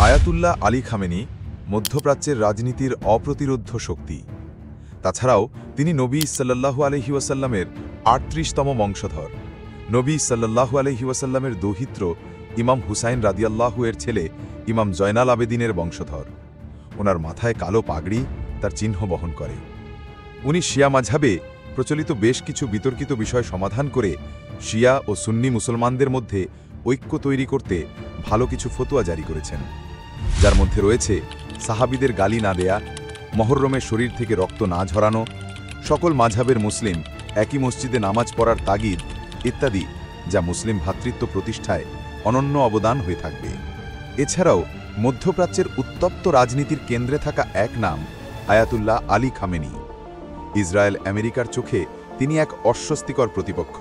Ayatollah Ali Khamenei মধ্যপ্রাচ্যের রাজনীতির অপ্রতিরোধ্য শক্তি। তাছাড়াও তিনি নবী সাল্লাল্লাহু আলাইহি ওয়াসাল্লামের ৩৮তম বংশধর। নবী সাল্লাল্লাহু আলাইহি ওয়াসাল্লামের দৌহিত্র ইমাম হুসাইন রাদিয়াল্লাহু এর ছেলে ইমাম জয়নাল আবেদিনের বংশধর। ওনার মাথায় কালো পাগড়ি তার চিহ্ন বহন করে। উনি শিয়া মাযহাবে প্রচলিত বেশ কিছু বিতর্কিত বিষয় সমাধান করে শিয়া ও সুন্নি মুসলমানদের মধ্যে ঐক্য তৈরি করতে ভালো কিছু ফতোয়া জারি করেছেন, যার মধ্যে রয়েছে সাহাবীদের গালি না দেয়া, মহররমে শরীর থেকে রক্ত না ঝরানো, সকল মাযহাবের মুসলিম একই মসজিদে নামাজ পড়ার তাগিদ ইত্যাদি, যা মুসলিম ভ্রাতৃত্ব প্রতিষ্ঠায় অনন্য অবদান হয়ে থাকবে। এছাড়াও মধ্যপ্রাচ্যের উত্তপ্ত রাজনীতির কেন্দ্রে থাকা এক নাম আয়াতুল্লাহ আলী খামেনি। ইসরায়েল আমেরিকার চোখে তিনি এক অস্বস্তিকর প্রতিপক্ষ।